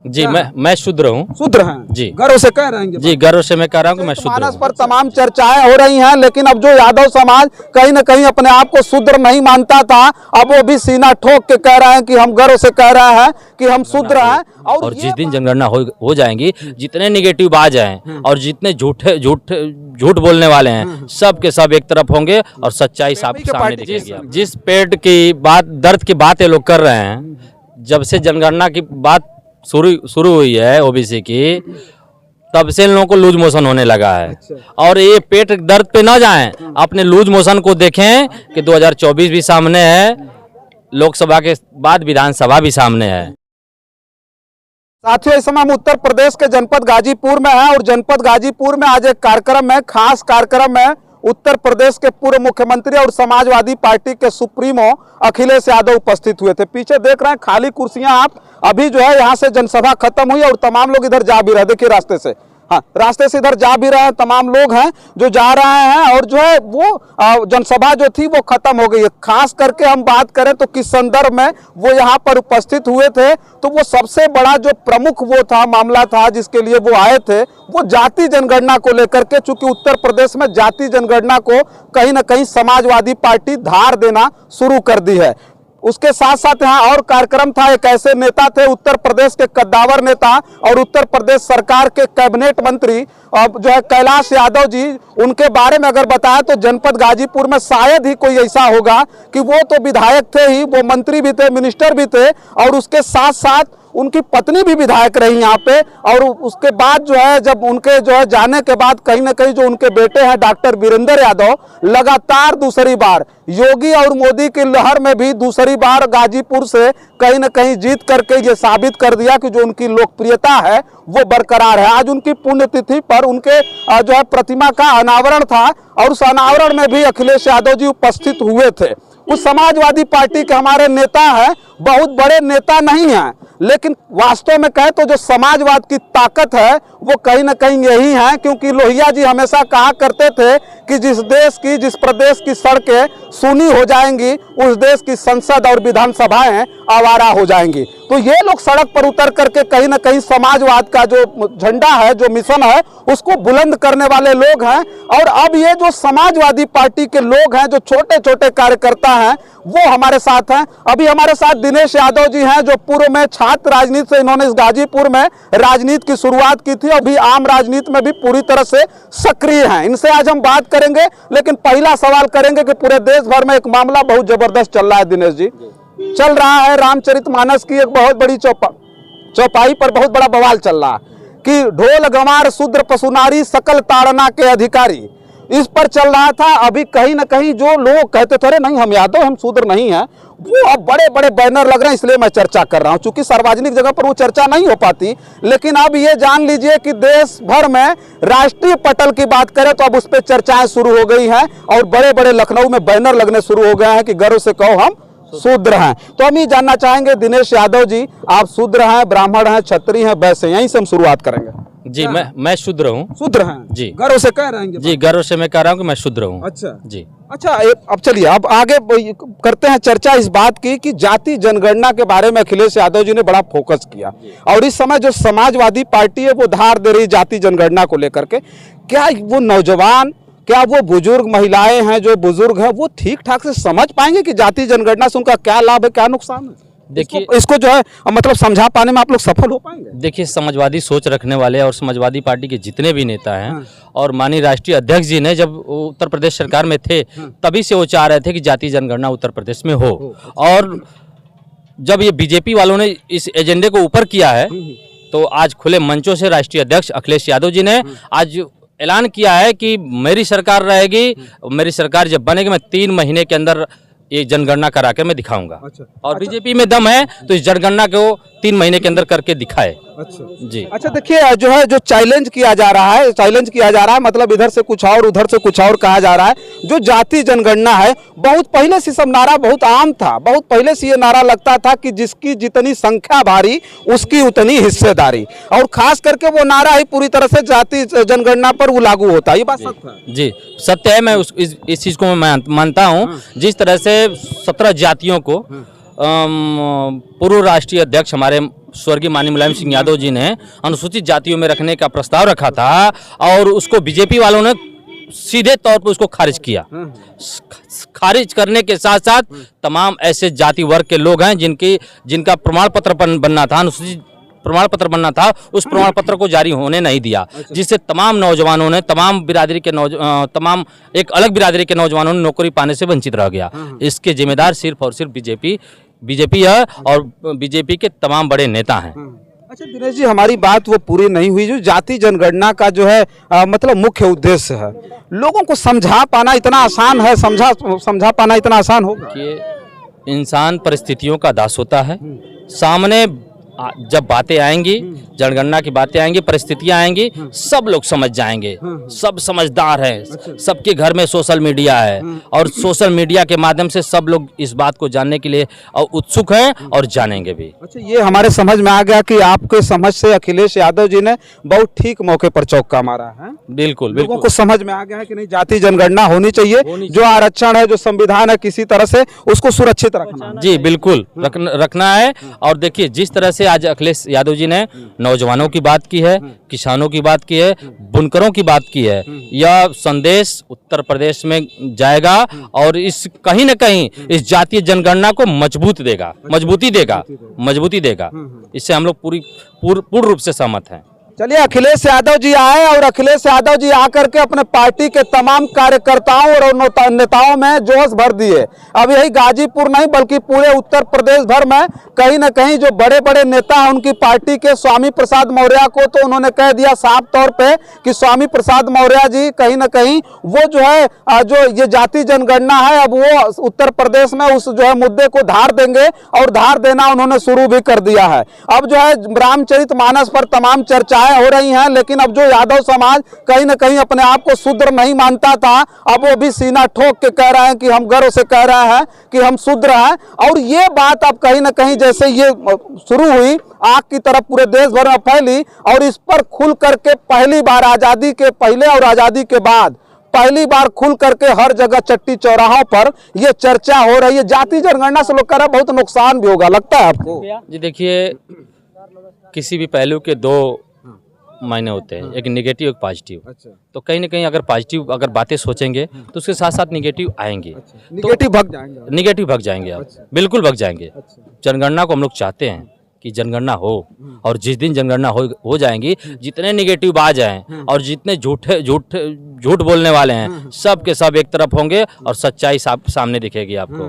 जी मैं शूद्र हूँ। शूद्र हैं जी। गर्व से कह रहे हैं जी गर्व से मैं कह रहा हूँ कि मैं शूद्र मानस हूँ। पर तमाम चर्चाएं हो रही हैं, लेकिन अब जो यादव समाज कहीं न कहीं अपने आप को शूद्र नहीं मानता था, अब वो भी सीना ठोक के कह रहे हैं कि हम गर्व से कह रहे हैं कि हम शूद्र हैं। और जिस दिन जनगणना हो जाएंगी, जितने निगेटिव बाज हैं और जितने झूठ बोलने वाले हैं, सब के सब एक तरफ होंगे और सच्चाई सामने दिखेगी। जिस पेट की बात, दर्द की बात ये लोग कर रहे हैं, जब से जनगणना की बात शुरू हुई है ओबीसी की, तब से इन लोगों को लूज मोशन होने लगा है। और ये पेट दर्द पे ना जाएं, अपने लूज मोशन को देखें कि 2024 भी सामने है, लोकसभा के बाद विधानसभा भी सामने है। साथियों, इस समय हम उत्तर प्रदेश के जनपद गाजीपुर में हैं और जनपद गाजीपुर में आज एक कार्यक्रम है, खास कार्यक्रम है। उत्तर प्रदेश के पूर्व मुख्यमंत्री और समाजवादी पार्टी के सुप्रीमो अखिलेश यादव उपस्थित हुए थे। पीछे देख रहे हैं खाली कुर्सियां आप। अभी जो है यहाँ से जनसभा खत्म हुई और तमाम लोग इधर जा भी रहे हैं। देखिए रास्ते से, हाँ रास्ते से इधर जा भी रहे हैं, तमाम लोग हैं जो जा रहे हैं। और जो है वो जनसभा जो थी वो खत्म हो गई है। खास करके हम बात करें तो किस संदर्भ में वो यहाँ पर उपस्थित हुए थे, तो वो सबसे बड़ा जो प्रमुख वो था मामला था जिसके लिए वो आए थे, वो जाति जनगणना को लेकर के। चूंकि उत्तर प्रदेश में जाति जनगणना को कहीं ना कहीं समाजवादी पार्टी धार देना शुरू कर दी है। उसके साथ साथ यहाँ और कार्यक्रम था। एक ऐसे नेता थे उत्तर प्रदेश के कद्दावर नेता और उत्तर प्रदेश सरकार के कैबिनेट मंत्री जो है कैलाश यादव जी, उनके बारे में अगर बताया तो जनपद गाजीपुर में शायद ही कोई ऐसा होगा कि वो तो विधायक थे ही, वो मंत्री भी थे, मिनिस्टर भी थे और उसके साथ साथ उनकी पत्नी भी विधायक रही यहाँ पे। और उसके बाद जो है जब उनके जो है जाने के बाद कहीं ना कहीं जो उनके बेटे हैं डॉक्टर वीरेंद्र यादव, लगातार दूसरी बार योगी और मोदी की लहर में भी दूसरी बार गाजीपुर से कहीं ना कहीं जीत करके ये साबित कर दिया कि जो उनकी लोकप्रियता है वो बरकरार है। आज उनकी पुण्यतिथि पर उनके जो है प्रतिमा का अनावरण था और उस अनावरण में भी अखिलेश यादव जी उपस्थित हुए थे। उस समाजवादी पार्टी के हमारे नेता हैं, बहुत बड़े नेता नहीं हैं, लेकिन वास्तव में कहे तो जो समाजवाद की ताकत है वो कहीं ना कहीं यही है। क्योंकि लोहिया जी हमेशा कहा करते थे कि जिस देश की, जिस प्रदेश की सड़कें सूनी हो जाएंगी, उस देश की संसद और विधानसभाएं आवारा हो जाएंगी। तो ये लोग सड़क पर उतर करके कहीं ना कहीं समाजवाद का जो झंडा है, जो मिशन है, उसको बुलंद करने वाले लोग हैं। और अब ये जो समाजवादी पार्टी के लोग हैं, जो छोटे छोटे कार्यकर्ता हैं, वो हमारे साथ हैं। अभी हमारे साथ दिनेश यादव जी हैं, जो पूर्व में छात्र राजनीति से इन्होंने इस गाजीपुर में राजनीति की शुरुआत की थी, अभी आम राजनीति में भी पूरी तरह से सक्रिय हैं। इनसे आज हम बात करेंगे, लेकिन पहला सवाल करेंगे कि पूरे देश भर में एक मामला बहुत जबरदस्त चल रहा है। दिनेश जी, चल रहा है रामचरितमानस की एक बहुत बड़ी चौपाई पर बहुत बड़ा बवाल चल रहा है कि ढोल गंवार शूद्र पशुनारी सकल ताड़ना के अधिकारी, इस पर चल रहा था। अभी कहीं ना कहीं जो लोग कहते थे नहीं हम यादव, हम शूद्र नहीं हैं, वो अब बड़े बड़े बैनर लग रहे हैं, इसलिए मैं चर्चा कर रहा हूं। चूंकि सार्वजनिक जगह पर वो चर्चा नहीं हो पाती, लेकिन अब ये जान लीजिए कि देश भर में राष्ट्रीय पटल की बात करें तो अब उस पर चर्चाएं शुरू हो गई हैं और बड़े बड़े लखनऊ में बैनर लगने शुरू हो गए हैं कि गर्व से कहो हम शूद्र हैं। तो हम ये जानना चाहेंगे दिनेश यादव जी, आप शूद्र हैं, ब्राह्मण हैं, क्षत्रिय हैं, वैसे यहीं से हम शुरुआत करेंगे। जी मैं शूद्र हूँ। शूद्र हैं जी, गर्व से कह रहे हैं जी गर्व से मैं कह रहा हूँ कि मैं शूद्र हूँ। अच्छा जी, अच्छा अब चलिए अब आगे करते हैं चर्चा इस बात की कि जाति जनगणना के बारे में अखिलेश यादव जी ने बड़ा फोकस किया और इस समय जो समाजवादी पार्टी है वो धार दे रही जाति जनगणना को लेकर के। क्या वो नौजवान, क्या वो बुजुर्ग महिलाएं हैं, जो बुजुर्ग हैं, वो ठीक ठाक से समझ पाएंगे कि जाति जनगणना से उनका क्या लाभ है, क्या नुकसान है? देखिए इसको जो है मतलब समझा पाने में आप लोग सफल हो पाएंगे? देखिए, समाजवादी सोच रखने वाले और समाजवादी पार्टी के जितने भी नेता हैं और माननीय राष्ट्रीय अध्यक्ष जी ने जब उत्तर प्रदेश सरकार में थे तभी से वो चाह रहे थे कि जाति जनगणना उत्तर प्रदेश में हो। और जब ये बीजेपी वालों ने इस एजेंडे को ऊपर किया है तो आज खुले मंचों से राष्ट्रीय अध्यक्ष अखिलेश यादव जी ने आज ऐलान किया है कि मेरी सरकार रहेगी, मेरी सरकार जब बनेगी मैं 3 महीने के अंदर ये जनगणना करा के मैं दिखाऊंगा। और बीजेपी में दम है तो इस जनगणना को 3 महीने के अंदर करके दिखाए। अच्छा जी, अच्छा देखिए जो है जो चैलेंज किया जा रहा है, मतलब इधर से कुछ और उधर से कुछ और कहा जा रहा है। जो जाति जनगणना है, बहुत पहले से सब नारा बहुत आम था, बहुत पहले से ये नारा लगता था कि जिसकी जितनी संख्या भारी उसकी उतनी हिस्सेदारी, और खास करके वो नारा ही पूरी तरह से जाति जनगणना पर वो लागू होता है। ये बात सत्य है? जी सत्य है। मैं इस चीज को मैं मानता हूँ। जिस तरह से 17 जातियों को पूर्व राष्ट्रीय अध्यक्ष हमारे स्वर्गीय माननीय मुलायम सिंह यादव जी ने अनुसूचित जातियों में रखने का प्रस्ताव रखा था और उसको बीजेपी वालों ने सीधे तौर पर उसको खारिज किया। खारिज करने के साथ साथ तमाम ऐसे जाति वर्ग के लोग हैं जिनका प्रमाण पत्र बनना था, अनुसूचित प्रमाण पत्र बनना था, उस प्रमाण पत्र को जारी होने नहीं दिया, जिससे तमाम नौजवानों ने तमाम एक अलग बिरादरी के नौजवानों ने नौकरी पाने से वंचित रह गया। इसके जिम्मेदार सिर्फ और सिर्फ बीजेपी है और बीजेपी के तमाम बड़े नेता हैं। अच्छा दिनेश जी, हमारी बात वो पूरी नहीं हुई। जो जाति जनगणना का जो है मतलब मुख्य उद्देश्य है, लोगों को समझा पाना इतना आसान है? समझा पाना इतना आसान होगा कि इंसान परिस्थितियों का दास होता है। सामने जब बातें आएंगी, जनगणना की बातें आएंगी, परिस्थितियां आएंगी, सब लोग समझ जाएंगे। सब समझदार हैं, सबके घर में सोशल मीडिया है और सोशल मीडिया के माध्यम से सब लोग इस बात को जानने के लिए उत्सुक हैं और जानेंगे भी। अच्छा, ये हमारे समझ में आ गया कि आपके समझ से अखिलेश यादव जी ने बहुत ठीक मौके पर चौका मारा है। बिल्कुल लोगों को समझ में आ गया है कि नहीं, जाति जनगणना होनी चाहिए। जो आरक्षण है, जो संविधान है, किसी तरह से उसको सुरक्षित रखना। जी बिल्कुल रखना है। और देखिए, जिस तरह से आज अखिलेश यादव जी ने नौजवानों की बात की है, किसानों की बात की है, बुनकरों की बात की है, यह संदेश उत्तर प्रदेश में जाएगा और इस कहीं न कहीं इस जातीय जनगणना को मजबूती देगा। इससे हम लोग पूर्ण रूप से सहमत हैं। चलिए, अखिलेश यादव जी आए और अखिलेश यादव जी आकर के अपने पार्टी के तमाम कार्यकर्ताओं और नेताओं में जोश भर दिए। अब यही गाजीपुर नहीं बल्कि पूरे उत्तर प्रदेश भर में कहीं न कहीं जो बड़े बड़े नेता हैं उनकी पार्टी के स्वामी प्रसाद मौर्य को तो उन्होंने कह दिया साफ तौर पे कि स्वामी प्रसाद मौर्य जी कहीं न कहीं वो जो है जो ये जाति जनगणना है, अब वो उत्तर प्रदेश में उस जो है मुद्दे को धार देंगे और धार देना उन्होंने शुरू भी कर दिया है। अब जो है रामचरितमानस पर तमाम चर्चाएं हो रही हैं, लेकिन अब जो यादव समाज कहीं न कहीं अपने आप को शूद्र नहीं मानता था, अब वो भी सीना ठोक के कह रहे हैं कि हम गर्व से कह रहे हैं कि हम शूद्र हैं। और ये बात अब कहीं न कहीं जैसे ये शुरू हुई, आग की तरफ पूरे देश भर में फैली और इस पर खुल करके पहली बार आजादी के पहले और आजादी के बाद पहली बार खुल करके हर जगह चट्टी चौराहों पर ये चर्चा हो रही है। जाति जनगणना से लोग कह रहे हैं बहुत नुकसान भी होगा, लगता है आपको? जी देखिए, किसी भी पहलू के दो मायने होते हैं, एक नेगेटिव एक पॉजिटिव। अच्छा। तो कहीं ना कहीं अगर पॉजिटिव अगर बातें सोचेंगे तो उसके साथ साथ नेगेटिव आएंगे। अच्छा। नेगेटिव भग जाएंगे आप। अच्छा। बिल्कुल भग जाएंगे। अच्छा। जनगणना को हम लोग चाहते हैं कि जनगणना हो और जिस दिन जनगणना हो जाएंगी, जितने नेगेटिव बाज हैं और जितने झूठ बोलने वाले हैं सब के सब एक तरफ होंगे और सच्चाई सामने दिखेगी आपको।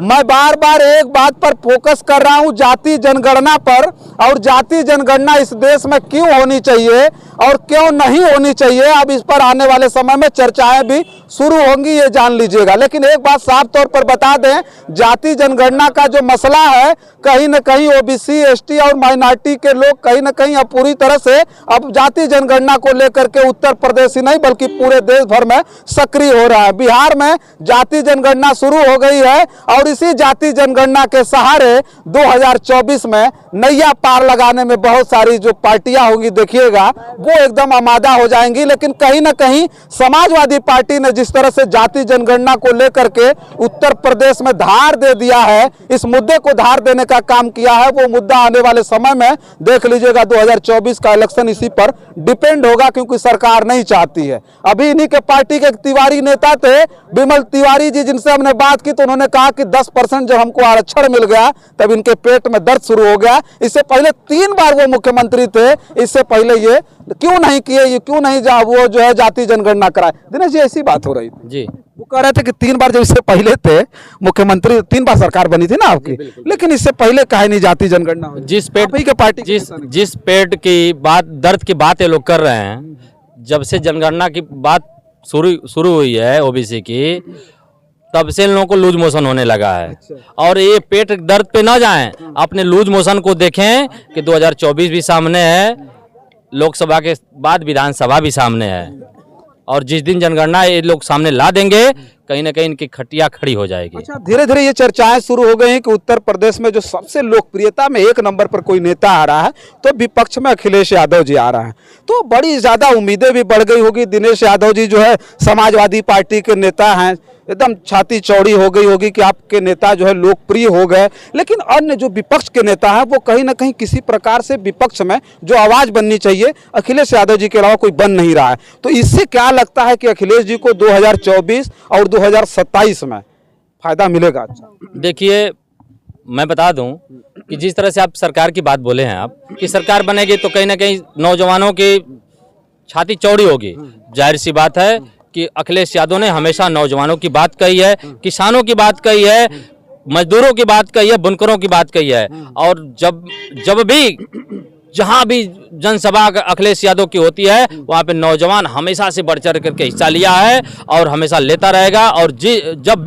मैं बार बार एक बात पर फोकस कर रहा हूं, जाति जनगणना पर, और जाति जनगणना इस देश में क्यों होनी चाहिए और क्यों नहीं होनी चाहिए। अब इस पर आने वाले समय में चर्चाएं भी शुरू होंगी, ये जान लीजिएगा। लेकिन एक बात साफ तौर पर बता दें, जाति जनगणना का जो मसला है, कहीं न कहीं ओबीसी, एसटी और माइनॉरिटी के लोग कहीं न कहीं अब पूरी तरह से अब जाति जनगणना को लेकर के उत्तर प्रदेश ही नहीं बल्कि पूरे देश भर में सक्रिय हो रहा है। बिहार में जाति जनगणना शुरू हो गई है और इसी जाति जनगणना के सहारे 2024 में नैया पार लगाने में बहुत सारी जो पार्टियां होंगी देखिएगा वो एकदम आमादा हो जाएंगी। लेकिन कहीं ना कहीं समाजवादी पार्टी ने जिस तरह से जाति जनगणना को लेकर के उत्तर प्रदेश में धार दे दिया है, इस मुद्दे को धार देने का काम किया है, वो मुद्दा आने वाले समय में देख लीजिएगा 2024 का इलेक्शन इसी पर डिपेंड होगा, क्योंकि सरकार नहीं चाहती है। अभी इन्हीं के पार्टी के तिवारी नेता थे विमल तिवारी जी, जिनसे हमने बात की तो उन्होंने कहा कि 10% जब हमको आरक्षण मिल गया तब इनके पेट में दर्द शुरू हो गया। इससे पहले 3 बार वो मुख्यमंत्री थे, इससे पहले ये क्यों नहीं किए, ये क्यों नहीं वो जो है जाति जनगणना कराए। दिनेश जी, ऐसी बात हो रही थी जी, वो कह रहे थे कि 3 बार जब इससे पहले थे मुख्यमंत्री, 3 बार सरकार बनी थी ना आपकी, लेकिन इससे पहले काहे नहीं जाति जनगणना हुई? जिस पेट की बात, दर्द की बात ये लोग कर रहे हैं, जब से जनगणना की बात शुरू हुई है ओबीसी की, तब से इन लोगों को लूज मोशन होने लगा है। और ये पेट दर्द पे ना जाएं, अपने लूज मोशन को देखें कि 2024 भी सामने है, लोकसभा के बाद विधानसभा भी सामने है, और जिस दिन जनगणना ये लोग सामने ला देंगे कहीं ना कहीं इनकी खटिया खड़ी हो जाएगी। अच्छा, धीरे धीरे ये चर्चाएं शुरू हो गई हैं कि उत्तर प्रदेश में जो सबसे लोकप्रियता में एक नंबर पर कोई नेता आ रहा है तो विपक्ष में अखिलेश यादव जी आ रहे हैं, तो बड़ी ज़्यादा उम्मीदें भी बढ़ गई होगी। दिनेश यादव जी जो है समाजवादी पार्टी के नेता हैं, एकदम छाती चौड़ी हो गई होगी कि आपके नेता जो है लोकप्रिय हो गए, लेकिन अन्य जो विपक्ष के नेता हैं वो कहीं ना कहीं किसी प्रकार से विपक्ष में जो आवाज़ बननी चाहिए अखिलेश यादव जी के अलावा कोई बन नहीं रहा है। तो इससे क्या लगता है कि अखिलेश जी को 2024 और 2027 में फायदा मिलेगा? देखिए, मैं बता दूं कि जिस तरह से आप सरकार की बात बोले हैं आप कि सरकार बनेगी तो कहीं ना कहीं नौजवानों की छाती चौड़ी होगी। जाहिर सी बात है कि अखिलेश यादव ने हमेशा नौजवानों की बात कही है, किसानों की बात कही है, मजदूरों की बात कही है, बुनकरों की बात कही है। और जब भी जहां भी जनसभा अखिलेश यादव की होती है वहां पे नौजवान हमेशा से बढ़ चढ़ करके हिस्सा लिया है और हमेशा लेता रहेगा। और जब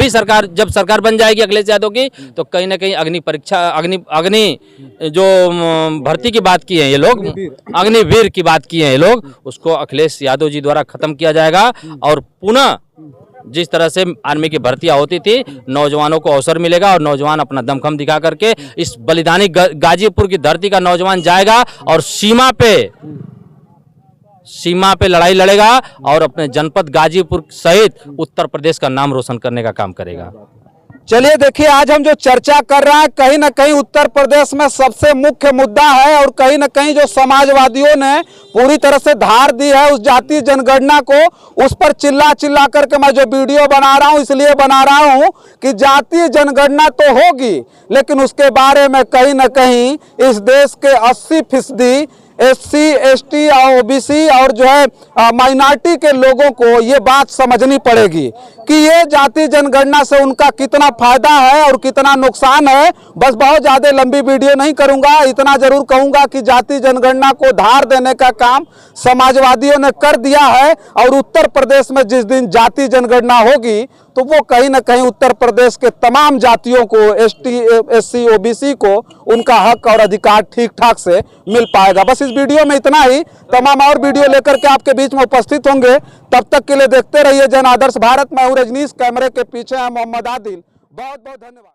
सरकार बन जाएगी अखिलेश यादव की तो कहीं ना कहीं अग्नि जो भर्ती की बात की है ये लोग, अग्निवीर की बात की है ये लोग, उसको अखिलेश यादव जी द्वारा खत्म किया जाएगा। और पुनः जिस तरह से आर्मी की भर्तियां होती थी, नौजवानों को अवसर मिलेगा और नौजवान अपना दमखम दिखा करके इस बलिदानी गाजीपुर की धरती का नौजवान जाएगा और सीमा पे लड़ाई लड़ेगा और अपने जनपद गाजीपुर सहित उत्तर प्रदेश का नाम रोशन करने का काम करेगा। चलिए देखिए, आज हम जो चर्चा कर रहे हैं कहीं ना कहीं उत्तर प्रदेश में सबसे मुख्य मुद्दा है और कहीं ना कहीं जो समाजवादियों ने पूरी तरह से धार दी है उस जातीय जनगणना को, उस पर चिल्ला करके मैं जो वीडियो बना रहा हूं इसलिए बना रहा हूं कि जातीय जनगणना तो होगी लेकिन उसके बारे में कहीं ना कहीं इस देश के 80% SC, ST और OBC और जो है माइनॉरिटी के लोगों को ये बात समझनी पड़ेगी कि ये जाति जनगणना से उनका कितना फायदा है और कितना नुकसान है। बस बहुत ज़्यादा लंबी वीडियो नहीं करूंगा, इतना जरूर कहूंगा कि जाति जनगणना को धार देने का काम समाजवादियों ने कर दिया है और उत्तर प्रदेश में जिस दिन जाति जनगणना होगी तो वो कहीं ना कहीं उत्तर प्रदेश के तमाम जातियों को, ST, SC, OBC को उनका हक और अधिकार ठीक ठाक से मिल पाएगा। बस इस वीडियो में इतना ही, तमाम और वीडियो लेकर के आपके बीच में उपस्थित होंगे। तब तक के लिए देखते रहिए जन आदर्श भारत। मैं हूं रजनीश, कैमरे के पीछे है मोहम्मद आदिल। बहुत बहुत धन्यवाद।